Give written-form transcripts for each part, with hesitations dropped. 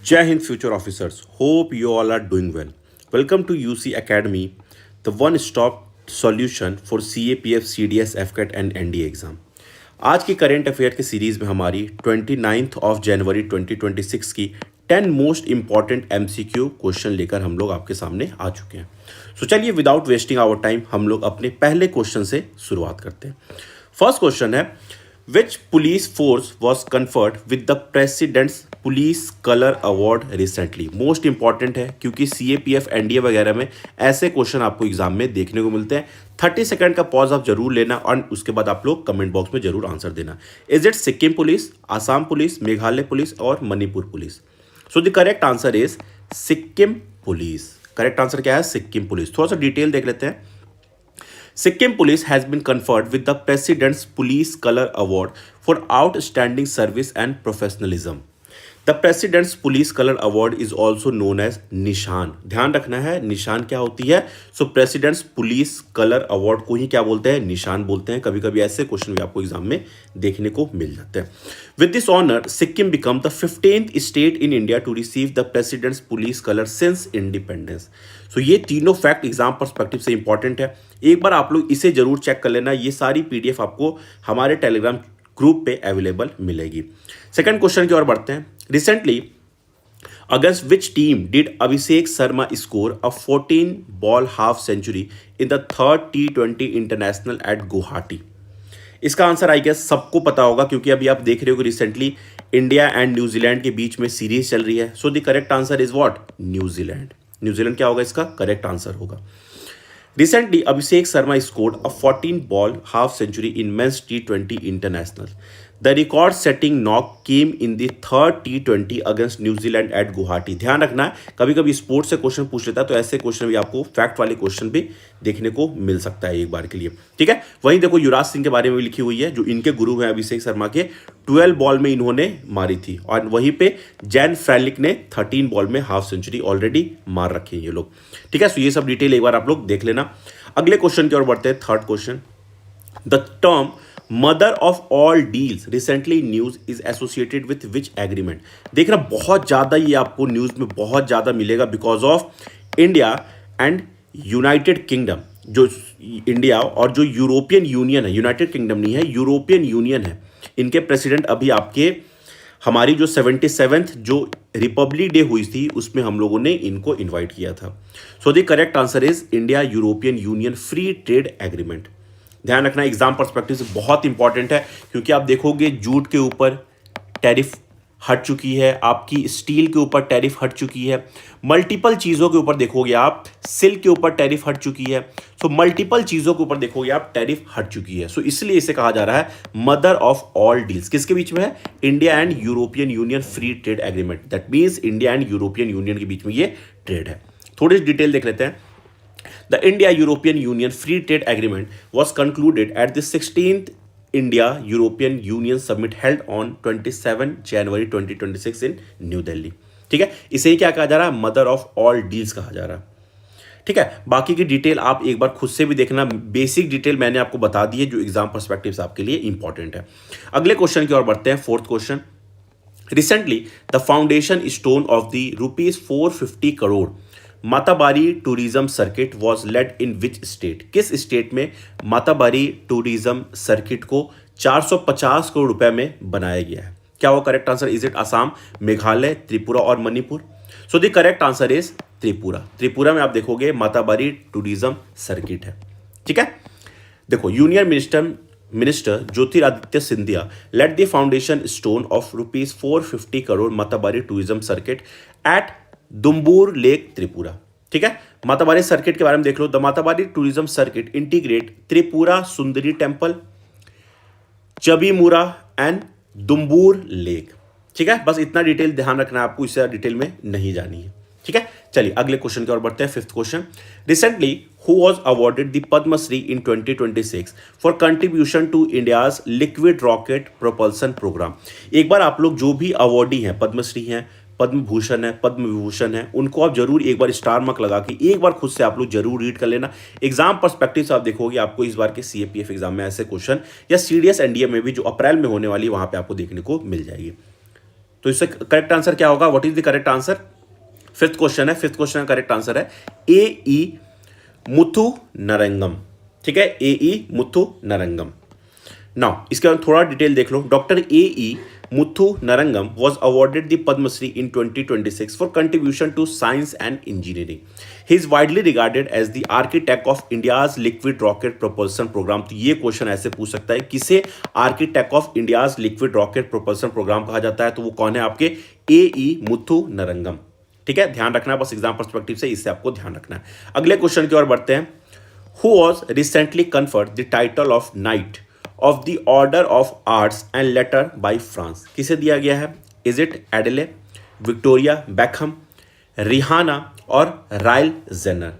Jai Hind future officers. Hope you all are doing well. Welcome to UC Academy, the one-stop solution for CAPF, CDS, FCAT and NDA exam. आज की current affair की series में हमारी 29 of January 2026 की 10 most important MCQ question लेकर हम लोग आपके सामने आ चुके हैं। सो चलिए विदाउट वेस्टिंग आवर टाइम हम लोग अपने पहले क्वेश्चन से शुरुआत करते हैं। फर्स्ट क्वेश्चन है, which police force was conferred with the president's police colour award recently. Most important है क्योंकि CAPF NDA वगैरह में ऐसे क्वेश्चन आपको एग्जाम में देखने को मिलते हैं। 30 सेकंड का पॉज आप जरूर लेना और उसके बाद आप लोग कमेंट बॉक्स में जरूर आंसर देना। Is it Sikkim police, Assam police, Meghalaya police और Manipur police? So the correct answer is Sikkim police. Correct answer क्या है? सिक्किम पुलिस। थोड़ा सा डिटेल देख लेते हैं। Sikkim Police has been conferred with the President's Police Color Award for outstanding service and professionalism. The President's Police Color Award is also known as निशान। ध्यान रखना है निशान क्या होती है। सो प्रेसिडेंट्स पुलिस कलर अवार्ड को ही क्या बोलते हैं? निशान बोलते हैं। कभी कभी ऐसे क्वेश्चन भी आपको एग्जाम में देखने को मिल जाते हैं। With this honour Sikkim become the 15th state in India to receive the president's police colour since independence. So ये तीनों फैक्ट एग्जाम पर्सपेक्टिव से इंपॉर्टेंट है। एक बार आप लोग इसे जरूर चेक कर लेना। ये सारी PDF आपको हमारे टेलीग्राम ग्रुप पे अवेलेबल मिलेगी। सेकंड क्वेश्चन की ओर बढ़ते हैं। Recently against which team did Abhishek Sharma score a 14 ball half century in the third T20 international at Guwahati? इसका आंसर आई गेस सबको पता होगा क्योंकि अभी आप देख रहे हो कि रिसेंटली इंडिया एंड न्यूजीलैंड के बीच में सीरीज चल रही है। सो the correct answer is what? New Zealand. New Zealand क्या होगा? इसका करेक्ट आंसर होगा। Recently, Abhishek Sharma scored a 14-ball half century in men's T20 international. The record-setting knock came in the third T20 against New Zealand at Guwahati. ध्यान रखना है कभी कभी sports से क्वेश्चन पूछ लेता है तो ऐसे क्वेश्चन भी आपको फैक्ट वाले क्वेश्चन भी देखने को मिल सकता है एक बार के लिए। ठीक है, वहीं देखो युवराज सिंह के बारे में भी लिखी हुई है जो इनके गुरु हैं अभिषेक शर्मा के। 12 बॉल में इन्होंने मारी थी और वहीं पे जैन फ्रैलिक ने 13 बॉल में हाफ सेंचुरी ऑलरेडी मार रखी है ये लोग। ठीक है, सो ये सब डिटेल एक बार आप लोग देख लेना। अगले क्वेश्चन की ओर बढ़ते हैं। Third question, the term mother of all deals recently news is associated with which agreement? देखना बहुत ज्यादा ये आपको न्यूज में बहुत ज्यादा मिलेगा because of India and United kingdom. जो इंडिया और जो यूरोपियन यूनियन है, यूनाइटेड किंगडम नहीं है, यूरोपियन यूनियन है, इनके प्रेसिडेंट अभी आपके हमारी जो 77th जो रिपब्लिक डे हुई थी उसमें हम लोगों ने इनको इनवाइट किया था। सो the correct answer is India European union free trade agreement. ध्यान रखना एग्जाम पर्सपेक्टिव से बहुत इंपॉर्टेंट है क्योंकि आप देखोगे जूट के ऊपर टैरिफ हट चुकी है, आपकी स्टील के ऊपर टैरिफ हट चुकी है, मल्टीपल चीज़ों के ऊपर देखोगे आप सिल्क के ऊपर टैरिफ हट चुकी है। सो मल्टीपल चीज़ों के ऊपर देखोगे आप टैरिफ हट चुकी है। सो इसलिए इसे कहा जा रहा है मदर ऑफ ऑल डील्स। किसके बीच में है? India and European union free trade agreement. That means India and European union के बीच में ये ट्रेड है। थोड़ी डिटेल देख लेते हैं। The India-European Union Free Trade Agreement was concluded at the 16th India-European Union Summit held on 27 January 2026 in New Delhi. ठीक है, इसे क्या कहा जा रहा है? मदर ऑफ ऑल डील्स कहा जा रहा है। ठीक है, बाकी की डिटेल आप एक बार खुद से भी देखना। बेसिक डिटेल मैंने आपको बता दी है जो एग्जाम पर्सपेक्टिव से आपके लिए इंपॉर्टेंट है। अगले क्वेश्चन की ओर बढ़ते हैं। Fourth question, recently the foundation stone of the ₹450 crore Matabari tourism circuit was laid in which state? किस स्टेट में माताबारी टूरिज्म सर्किट को 450 करोड़ रुपए में बनाया गया है? क्या वो correct answer? Is it Assam, Meghalaya, Tripura और Manipur? So the correct answer is Tripura. Tripura में आप देखोगे माताबारी टूरिज्म सर्किट है। ठीक है, देखो union minister Jyotiraditya Scindia laid the foundation stone of ₹450 crore Matabari tourism circuit at Dumbur lake Tripura. ठीक है, माताबारी सर्किट के बारे में देख लो। The Matabari tourism circuit integrate Tripura Sundari temple, Chabimura and Dumbur lake. ठीक है, बस इतना डिटेल ध्यान रखना है आपको, इससे डिटेल में नहीं जानी है। ठीक है, चलिए अगले क्वेश्चन की ओर बढ़ते हैं। Fifth question, recently who was awarded the Padma Shri in 2026 for contribution to India's liquid rocket propulsion programme? एक बार आप लोग जो भी अवॉर्डी हैं, पद्मश्री हैं, पद्म भूषण है, पद्म विभूषण है, उनको आप जरूर एक बार स्टार मार्क लगा के एक बार खुद से आप लोग जरूर रीड कर लेना। एग्जाम पर्सपेक्टिव से आप देखोगे आपको इस बार के CAPF एग्जाम में ऐसे क्वेश्चन या CDS NDA में भी जो अप्रैल में होने वाली है वहां पे आपको देखने को मिल जाएगी। तो इससे करेक्ट आंसर क्या होगा? What is the correct answer? Fifth question है, फिफ्थ क्वेश्चन का करेक्ट आंसर है ए ई मुथु नरंगम। ठीक है, ए ई मुथु नरंगम। नाउ इसके बाद थोड़ा डिटेल देख लो। Doctor A E Muthu Narangam was awarded the Padma Shri in 2026 for contribution to science and engineering. He is widely regarded as the architect of India's liquid rocket propulsion program. तो ये question ऐसे पूछ सकता है, किसे architect of India's liquid rocket propulsion programme कहा जाता है? तो वो कौन है आपके? ए ई मुथु नरंगम। ठीक है, ध्यान रखना है बस एग्जाम पर्सपेक्टिव से, इससे आपको ध्यान रखना है। अगले क्वेश्चन की ओर बढ़ते हैं। Who was recently conferred the title of Knight of the Order of Arts and Letter by France? किसे दिया गया है? Is it Adele, Victoria Beckham, Rihanna और Kylie Jenner?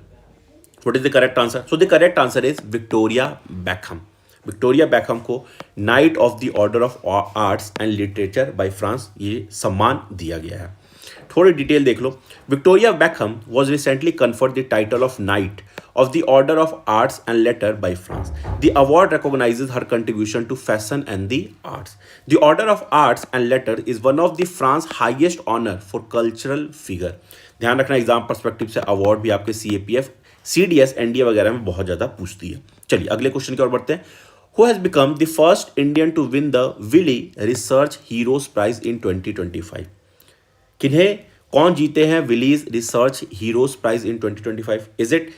What is the correct answer? So the correct answer is Victoria Beckham. Victoria Beckham को knight of the order of arts and literature by France ये सम्मान दिया गया है। थोड़ी detail देख लो। Victoria Beckham was recently conferred the title of Knight of the Order of Arts and Letter by France. The award recognizes her contribution to fashion and the arts. The Order of Arts and Letter is one of the France's highest honor for cultural figure. ध्यान रखना exam perspective से award भी आपके CAPF, CDS, NDA वगैरह में बहुत ज़्यादा पूछती है। चलिए अगले क्वेश्चन की ओर बढ़ते हैं। Who has become the first Indian to win the Wiley Research Heroes Prize in 2025? किन्हें कौन जीते हैं Wiley's research heroes prize in 2025? Is it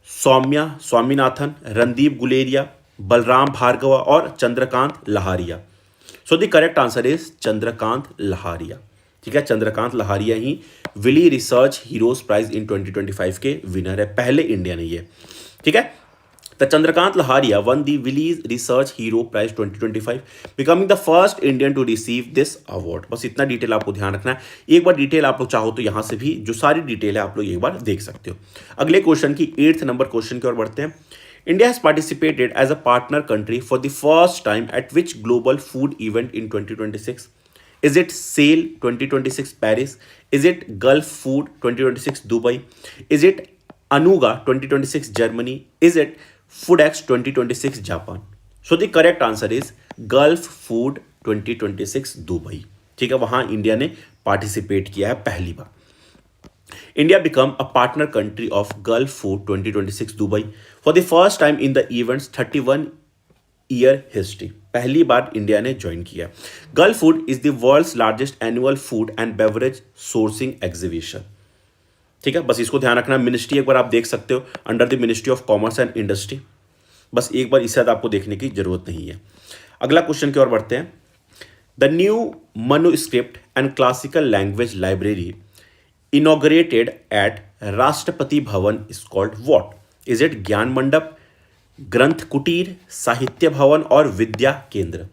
Soumya Swaminathan, Randeep Guleria, Balram Bhargava और Chandrakant Lahariya? So the correct answer is Chandrakant Lahariya. ठीक है, चंद्रकांत लहारिया ही Wiley research heroes prize in 2025 के winner है, पहले इंडियन है ये। ठीक है, The Chandrakant Laharia won the Willis Research Hero Prize 2025, becoming the first Indian to receive this award. बस इतना डिटेल आपको ध्यान रखना है। एक बार डिटेल आप लोग चाहो तो यहाँ से भी जो सारी डिटेल है आप लोग एक बार देख सकते हो। अगले क्वेश्चन की 8th नंबर क्वेश्चन की ओर बढ़ते हैं। India has participated as a partner country for the first time at which global food event in 2026? Is it SAIL 2026 Paris? Is it Gulf Food 2026 Dubai? Is it Anuga 2026 Germany? Is it FoodX 2026 Japan? So the correct answer is Gulfood 2026 Dubai. ठीक है, वहां India ने participate किया है पहली बार। India become a partner country of Gulfood 2026 Dubai for the first time in the event's 31 year history. पहली बार इंडिया ने ज्वाइन किया। Gulfood is the world's largest annual food and beverage sourcing exhibition. ठीक है, बस इसको ध्यान रखना। मिनिस्ट्री एक बार आप देख सकते हो, under the ministry of commerce and industry. बस एक बार इससे आपको देखने की जरूरत नहीं है। अगला क्वेश्चन की ओर बढ़ते हैं। The new manuscript and classical language library inaugurated at Rashtrapati Bhavan is called what? Is it Gyan Mandap, Granth Kutir, Sahitya Bhavan और Vidya Kendra?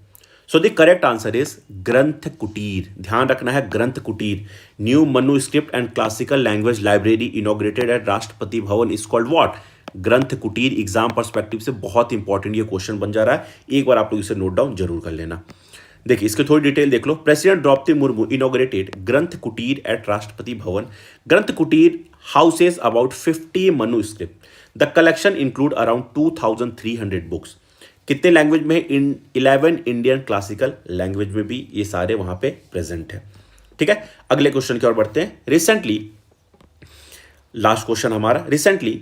So the correct answer is Granth Kutir. ध्यान रखना है, Granth Kutir. New manuscript and classical language library inaugurated at Rashtrapati Bhavan is called what? ग्रंथ कुटीर। एग्जाम पर्सपेक्टिव से बहुत important ये question बन जा रहा है, एक बार आप लोग इसे नोट डाउन जरूर कर लेना। देखिए इसकी थोड़ी डिटेल देख लो। प्रेसिडेंट द्रौपदी मुर्मू इनॉग्रेटेड ग्रंथ कुटीर एट राष्ट्रपति भवन। ग्रंथ कुटीर houses about 50 manuscript. The collection include around 2300 books. कितने लैंग्वेज में? इन 11 इंडियन क्लासिकल लैंग्वेज में भी ये सारे वहां पे प्रेजेंट है। ठीक है, अगले क्वेश्चन की ओर बढ़ते हैं। रिसेंटली, लास्ट क्वेश्चन हमारा, recently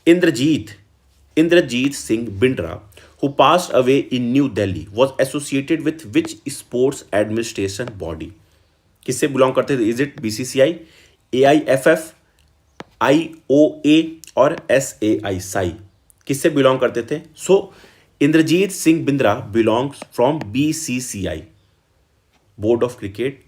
Inderjit Singh Bindra who passed away in New Delhi was associated with which sports administration body? किससे बिलोंग करते थे? Is it BCCI, AIFF, IOA और SAI साई? किससे बिलोंग करते थे? So Inderjit Singh Bindra belongs from BCCI, board of cricket.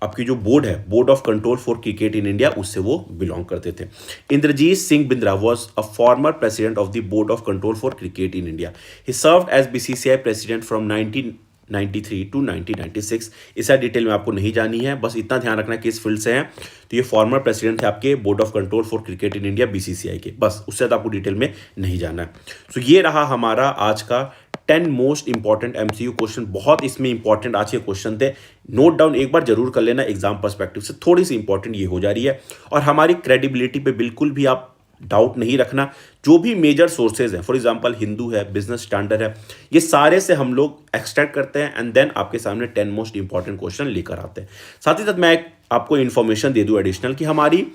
आपकी जो बोर्ड है, board of control for cricket in India, उससे वो बिलोंग करते थे। Inderjit Singh Bindra was a former president of the board of control for cricket in India. He served as BCCI president from 1993 to 1996। इसका detail में आपको नहीं जानी है, बस इतना ध्यान रखना कि इस फील्ड से हैं तो ये फॉर्मर प्रेसिडेंट थे आपके board of control for cricket in India BCCI के। बस उससे तो आपको डिटेल में नहीं जाना है। सो ये रहा हमारा आज का 10 मोस्ट इंपॉर्टेंट MCQ क्वेश्चन। बहुत इसमें इंपॉर्टेंट आज के क्वेश्चन थे, नोट डाउन एक बार जरूर कर लेना। एग्जाम पर्सपेक्टिव से थोड़ी सी इंपॉर्टेंट ये हो जा रही है, और हमारी क्रेडिबिलिटी पे बिल्कुल भी आप डाउट नहीं रखना। जो भी मेजर सोर्सेज हैं, फॉर एग्जांपल हिंदू है, बिजनेस स्टैंडर्ड है, ये सारे से हम लोग एक्सट्रैक्ट करते हैं एंड देन आपके सामने 10 मोस्ट इंपॉर्टेंट क्वेश्चन लेकर आते हैं। साथ ही साथ मैं आपको इन्फॉर्मेशन दे दूं एडिशनल कि हमारी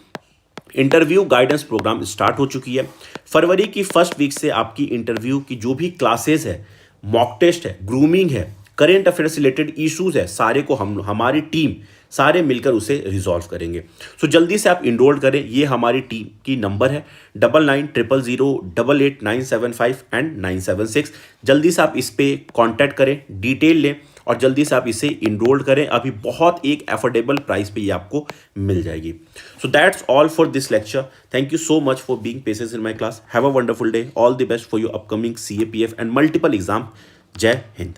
इंटरव्यू गाइडेंस प्रोग्राम स्टार्ट हो चुकी है। फरवरी की फर्स्ट वीक से आपकी इंटरव्यू की जो भी क्लासेस है, मॉक टेस्ट है, ग्रूमिंग है, करेंट अफेयर से रिलेटेड इश्यूज है, सारे को हमारी टीम सारे मिलकर उसे रिजॉल्व करेंगे। सो जल्दी से आप इनरोल करें। ये हमारी टीम की नंबर है 9900088975 एंड 976। जल्दी से आप इस पे कांटेक्ट करें, डिटेल लें और जल्दी से आप इसे इनरोल करें। अभी बहुत एक एफोर्डेबल प्राइस पे ये आपको मिल जाएगी। So that's all for this lecture. Thank you so much for being patience in my class. Have a wonderful day. All the best for your upcoming CAPF and multiple exam. जय हिंद।